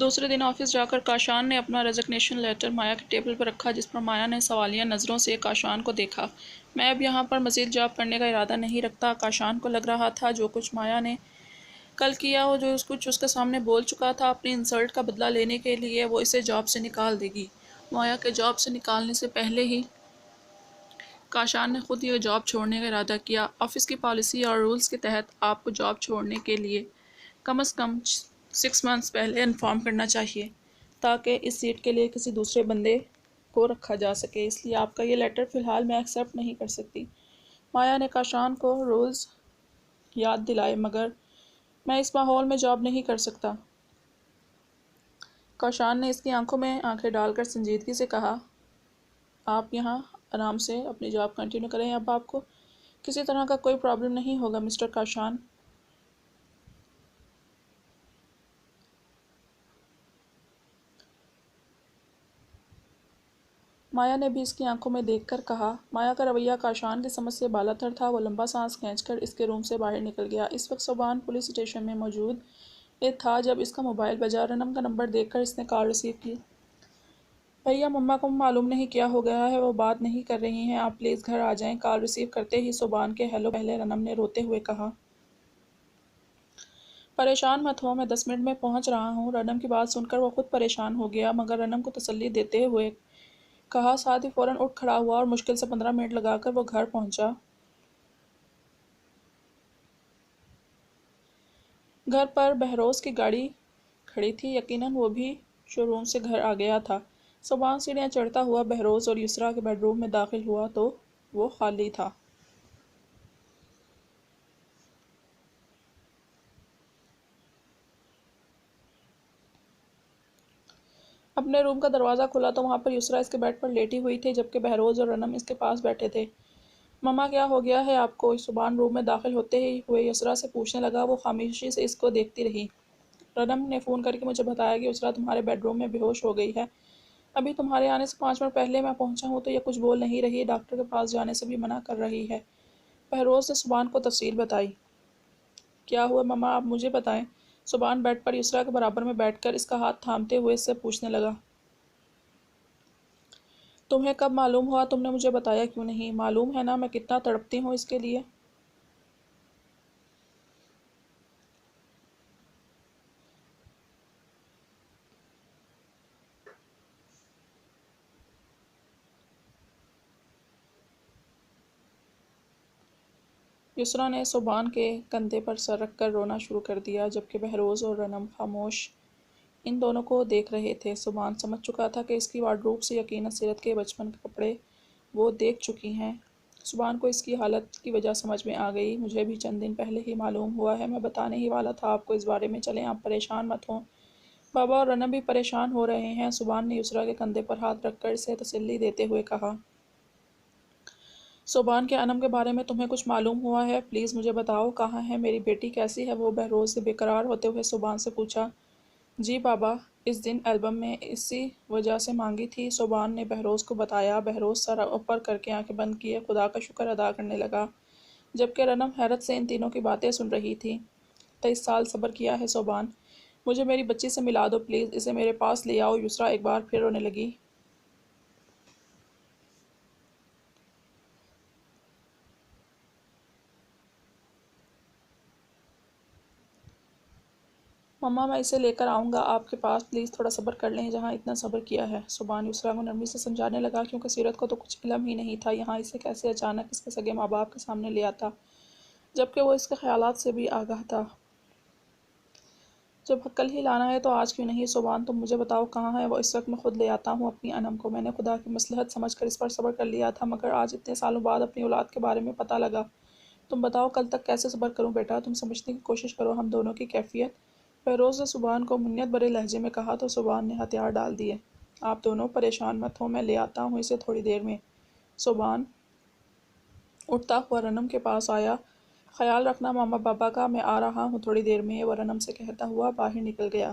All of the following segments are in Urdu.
دوسرے دن آفس جا کر کاشان نے اپنا ریزگنیشن لیٹر مایا کے ٹیبل پر رکھا، جس پر مایا نے سوالیہ نظروں سے کاشان کو دیکھا۔ میں اب یہاں پر مزید جاب کرنے کا ارادہ نہیں رکھتا۔ کاشان کو لگ رہا تھا جو کچھ مایا نے کل کیا اور جو کچھ اس کے سامنے بول چکا تھا، اپنی انسلٹ کا بدلہ لینے کے لیے وہ اسے جاب سے نکال دے گی۔ مایا کے جاب سے نکالنے سے پہلے ہی کاشان نے خود یہ جاب چھوڑنے کا ارادہ کیا۔ آفس کی پالیسی اور رولز کے تحت آپ کو جاب چھوڑنے کے لیے کم از کم 6 منتھس پہلے انفارم کرنا چاہیے، تاکہ اس سیٹ کے لیے کسی دوسرے بندے کو رکھا جا سکے۔ اس لیے آپ کا یہ لیٹر فی الحال میں ایکسیپٹ نہیں کر سکتی۔ مایا نے کاشان کو رولز یاد دلائے، مگر میں اس ماحول میں جاب نہیں کر سکتا۔ کاشان نے اس کی آنکھوں میں آنکھیں ڈال کر سنجیدگی سے کہا، آپ یہاں آرام سے اپنی جاب کنٹینیو کریں، اب آپ کو کسی طرح کا کوئی پرابلم نہیں ہوگا مسٹر کاشان۔ مایا نے بھی اس کی آنکھوں میں دیکھ کر کہا۔ مایا کا رویہ کاشان کی سمجھ سے بالا تر تھا۔ وہ لمبا سانس کھینچ کر اس کے روم سے باہر نکل گیا۔ اس وقت صوبان پولیس اسٹیشن میں موجود تھا۔ جب اس کا موبائل بجا، رنم کا نمبر دیکھ کر اس نے کال ریسیو کی۔ بھیا، مما کو معلوم نہیں کیا ہو گیا ہے، وہ بات نہیں کر رہی ہیں، آپ پلیز گھر آ جائیں۔ کال ریسیو کرتے ہی صوبان کے ہیلو پہلے رنم نے روتے ہوئے کہا۔ پریشان مت ہو، میں 10 منٹ میں پہنچ رہا ہوں۔ رنم کی بات سن کر وہ خود پریشان ہو گیا، مگر رنم کو تسلی دیتے ہوئے کہا، ساتھ ہی فوراً اٹھ کھڑا ہوا اور مشکل سے 15 منٹ لگا کر وہ گھر پہنچا۔ گھر پر بہروز کی گاڑی کھڑی تھی، یقیناً وہ بھی شو روم سے گھر آ گیا تھا۔ صوبان سیڑھیاں چڑھتا ہوا بہروز اور یسریٰ کے بیڈ روم میں داخل ہوا تو وہ خالی تھا۔ اپنے روم کا دروازہ کھلا تو وہاں پر یسریٰ اس کے بیڈ پر لیٹی ہوئی تھی، جبکہ بہروز اور رنم اس کے پاس بیٹھے تھے۔ مما، کیا ہو گیا ہے آپ کو؟ صوبان روم میں داخل ہوتے ہی ہوئے یسریٰ سے پوچھنے لگا۔ وہ خاموشی سے اس کو دیکھتی رہی۔ رنم نے فون کر کے مجھے بتایا کہ یسریٰ تمہارے بیڈ روم میں بے ہوش ہو گئی ہے۔ ابھی تمہارے آنے سے 5 منٹ پہلے میں پہنچا ہوں تو یہ کچھ بول نہیں رہی، ڈاکٹر کے پاس جانے سے بھی منع کر رہی ہے۔ بہروز نے صوبان کو تفصیل بتائی۔ کیا ہوا مما، آپ مجھے بتائیں۔ صوبان بیڈ پر یسریٰ کے برابر میں بیٹھ کر اس کا ہاتھ تھامتے ہوئے اس سے پوچھنے لگا۔ تمہیں کب معلوم ہوا؟ تم نے مجھے بتایا کیوں نہیں؟ معلوم ہے نا میں کتنا تڑپتی ہوں اس کے لیے۔ یسریٰ نے صوبان کے کندھے پر سر رکھ کر رونا شروع کر دیا، جبکہ بہروز اور رنم خاموش ان دونوں کو دیکھ رہے تھے۔ صوبان سمجھ چکا تھا کہ اس کی وارڈروب سے یقیناً سیرت کے بچپن کے کپڑے وہ دیکھ چکی ہیں۔ صوبان کو اس کی حالت کی وجہ سمجھ میں آ گئی۔ مجھے بھی چند دن پہلے ہی معلوم ہوا ہے، میں بتانے ہی والا تھا آپ کو اس بارے میں، چلیں آپ پریشان مت ہوں۔ بابا اور رنم بھی پریشان ہو رہے ہیں۔ صوبان نے یسریٰ کے کندھے پر ہاتھ رکھ کر اسے تسلی دیتے ہوئے کہا۔ صوبان، کیا انم کے بارے میں تمہیں کچھ معلوم ہوا ہے؟ پلیز مجھے بتاؤ، کہاں ہے میری بیٹی، کیسی ہے وہ؟ بہروز نے بے قرار ہوتے ہوئے صوبان سے پوچھا۔ جی بابا، اس دن البم میں اسی وجہ سے مانگی تھی، صوبان نے بہروز کو بتایا۔ بہروز سر اوپر کر کے آنکھیں بند کیے خدا کا شکر ادا کرنے لگا، جبکہ رنم حیرت سے ان تینوں کی باتیں سن رہی تھی۔ 23 سال صبر کیا ہے صوبان، مجھے میری بچی سے ملا دو پلیز، اسے میرے پاس لے آؤ۔ یسریٰ ایک بار پھر رونے لگی۔ مما، میں اسے لے کر آؤں گا آپ کے پاس، پلیز تھوڑا صبر کر لیں، جہاں اتنا صبر کیا ہے۔ صوبان یسریٰ کو نرمی سے سمجھانے لگا، کیونکہ سیرت کو تو کچھ علم ہی نہیں تھا یہاں اسے کیسے اچانک اس کے سگے ماں باپ کے سامنے لے آتا، جبکہ وہ اس کے خیالات سے بھی آگاہ تھا۔ جب کل ہی لانا ہے تو آج کیوں نہیں؟ صوبان، تم مجھے بتاؤ کہاں ہے وہ، اس وقت میں خود لے آتا ہوں اپنی انم کو۔ میں نے خدا کی مصلحت سمجھ کر اس پر صبر کر لیا تھا، مگر آج اتنے سالوں بعد اپنی اولاد کے بارے میں پتہ لگا۔ تم بتاؤ کل تک کیسے صبر کروں بیٹا، تم سمجھنے کی کوشش کرو ہم دونوں کی کیفیت۔ بہروز نے صوبان کو منت بھرے لہجے میں کہا تو صوبان نے ہتھیار ڈال دیے۔ آپ دونوں پریشان مت ہوں، میں لے آتا ہوں اسے تھوڑی دیر میں۔ صوبان اٹھتا ہوا رنم کے پاس آیا۔ خیال رکھنا ماما بابا کا، میں آ رہا ہوں تھوڑی دیر میں، وہ رنم سے کہتا ہوا باہر نکل گیا۔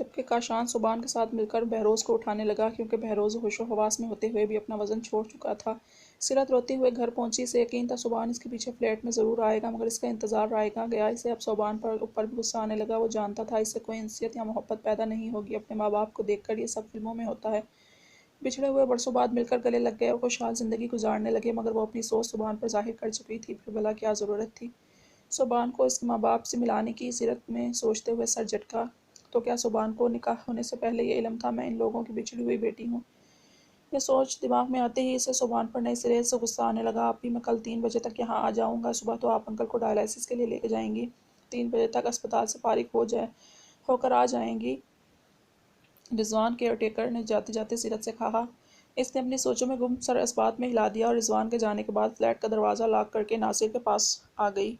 جبکہ کاشان صبحان کے ساتھ مل کر بہروز کو اٹھانے لگا، کیونکہ بہروز ہوش و حواس میں ہوتے ہوئے بھی اپنا وزن چھوڑ چکا تھا۔ سیرت روتی ہوئے گھر پہنچی۔ اسے یقین تھا صبحان اس کے پیچھے فلیٹ میں ضرور آئے گا، مگر اس کا انتظار رائگاں گیا۔ اسے اب صبحان پر اوپر بھی غصہ آنے لگا۔ وہ جانتا تھا اس سے کوئی انسیت یا محبت پیدا نہیں ہوگی۔ اپنے ماں باپ کو دیکھ کر یہ سب فلموں میں ہوتا ہے، بچھڑے ہوئے برسوں بعد مل کر گلے لگ گئے اور خوشحال زندگی گزارنے لگے، مگر وہ اپنی سوچ صبحان پر ظاہر کر چکی تھی، پھر بھلا کیا ضرورت تھی صبحان کو اس کے ماں باپ سے ملانے کی؟ سیرت میں سوچتے ہوئے سر جھٹکا۔ تو کیا صبحان کو نکاح ہونے سے پہلے یہ علم تھا میں ان لوگوں کی بچھڑی ہوئی بیٹی ہوں؟ یہ سوچ دماغ میں آتے ہی اسے صبحان پر نئے سرے سے غصہ آنے لگا۔ اب بھی میں کل 3 بجے تک یہاں آ جاؤں گا۔ صبح تو آپ انکل کو ڈائلائسس کے لیے لے کے جائیں گی، 3 بجے تک اسپتال سے فارغ ہو کر آ جائیں گی، رضوان کیئر ٹیکر نے جاتے جاتے سیرت سے کہا۔ اس نے اپنی سوچوں میں گم سر اس بات میں ہلا دیا اور رضوان کے جانے کے بعد فلیٹ کا دروازہ لاک کر کے ناصر کے پاس آ گئی۔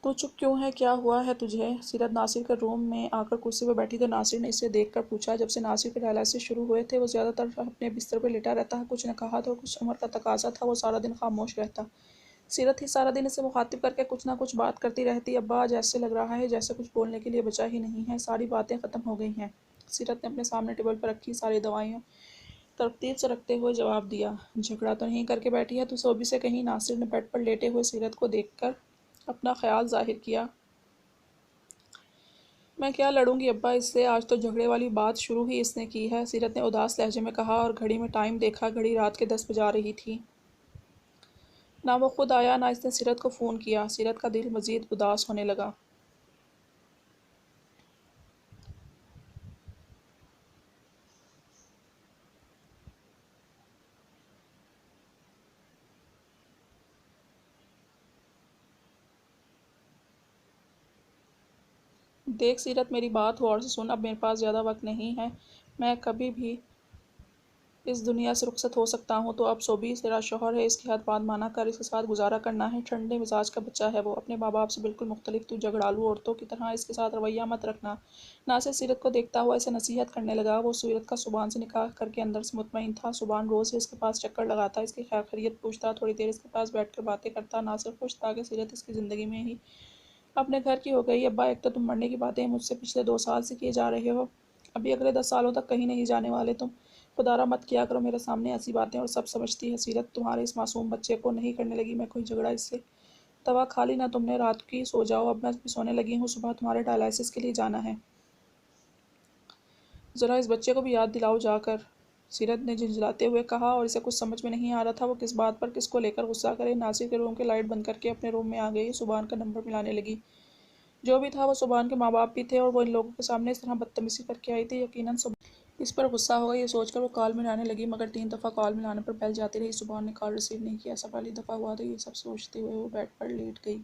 تو چپ کیوں ہے؟ کیا ہوا ہے تجھے؟ سیرت ناصر کے روم میں آ کر کرسی پہ بیٹھی تو ناصر نے اسے دیکھ کر پوچھا۔ جب سے ناصر کے ڈائلائسس شروع ہوئے تھے وہ زیادہ تر اپنے بستر پہ لیٹا رہتا ہے، کچھ نہ کہا تو کچھ عمر کا تقاضا تھا، وہ سارا دن خاموش رہتا۔ سیرت ہی سارا دن اسے مخاطب کر کے کچھ نہ کچھ بات کرتی رہتی۔ ابا آج ایسے لگ رہا ہے جیسے کچھ بولنے کے لیے بچا ہی نہیں ہے، ساری باتیں ختم ہو گئی ہیں۔ سیرت نے اپنے سامنے ٹیبل پر رکھی ساری دوائیں ترتیب سے رکھتے ہوئے جواب دیا۔ جھگڑا تو نہیں کر کے بیٹھی ہے تو صوبی سے کہیں؟ ناصر نے بیڈ پر لیٹے ہوئے سیرت کو دیکھ کر اپنا خیال ظاہر کیا۔ میں کیا لڑوں گی ابا اس سے، آج تو جھگڑے والی بات شروع ہی اس نے کی ہے، سیرت نے اداس لہجے میں کہا اور گھڑی میں ٹائم دیکھا۔ گھڑی رات کے 10 بجا رہی تھی۔ نہ وہ خود آیا نہ اس نے سیرت کو فون کیا۔ سیرت کا دل مزید اداس ہونے لگا۔ دیکھ سیرت میری بات غور سے سن، اب میرے پاس زیادہ وقت نہیں ہے، میں کبھی بھی اس دنیا سے رخصت ہو سکتا ہوں، تو اب صوبی تیرا شوہر ہے، اس کی بات مانا کر، اس کے ساتھ گزارا کرنا ہے۔ ٹھنڈے مزاج کا بچہ ہے وہ، اپنے ماں باپ سے بالکل مختلف، تو جھگڑالو عورتوں کی طرح اس کے ساتھ رویہ مت رکھنا۔ ناصر سیرت کو دیکھتا ہوا اسے نصیحت کرنے لگا۔ وہ سیرت کا صبحان سے نکاح کر کے اندر سے مطمئن تھا۔ صبحان روز اس کے پاس چکر لگاتا، اس کی خیر خیریت پوچھتا، تھوڑی دیر اس کے پاس بیٹھ کر باتیں کرتا۔ ناصر خوش تھا کہ سیرت اس کی زندگی میں ہی اپنے گھر کی ہو گئی۔ ابا ایک تو تم مرنے کی باتیں مجھ سے پچھلے 2 سال سے کیے جا رہے ہو، ابھی اگلے 10 سالوں تک کہیں نہیں جانے والے تم، خدا را مت کیا کرو میرے سامنے ایسی باتیں، اور سب سمجھتی ہے سیرت تمہارے اس معصوم بچے کو نہیں کرنے لگی میں کوئی جھگڑا اس سے۔ دوا کھا لی نا تم نے؟ رات کی سو جاؤ، اب میں بھی سونے لگی ہوں، صبح تمہارے ڈائلائسس کے لیے جانا ہے، ذرا اس بچے کو بھی یاد دلاؤ جا کر، سیرت نے جھنجھلاتے ہوئے کہا، اور اسے کچھ سمجھ میں نہیں آ رہا تھا وہ کس بات پر کس کو لے کر غصہ کرے۔ ناصر کے روم کے لائٹ بند کر کے اپنے روم میں آ گئی، صبحان کا نمبر ملانے لگی۔ جو بھی تھا وہ صبحان کے ماں باپ بھی تھے، اور وہ ان لوگوں کے سامنے اس طرح بدتمیزی کر کے آئی تھی، یقیناً صبحان اس پر غصہ ہوگا یہ سوچ کر وہ کال ملانے لگی، مگر 3 دفعہ کال ملانے پر بیل جاتی رہی۔ صبحان نے کال ریسیو نہیں کیا، ایسا پہلی دفعہ ہوا تھا۔ یہ سب سوچتے ہوئے وہ بیڈ پر لیٹ گئی۔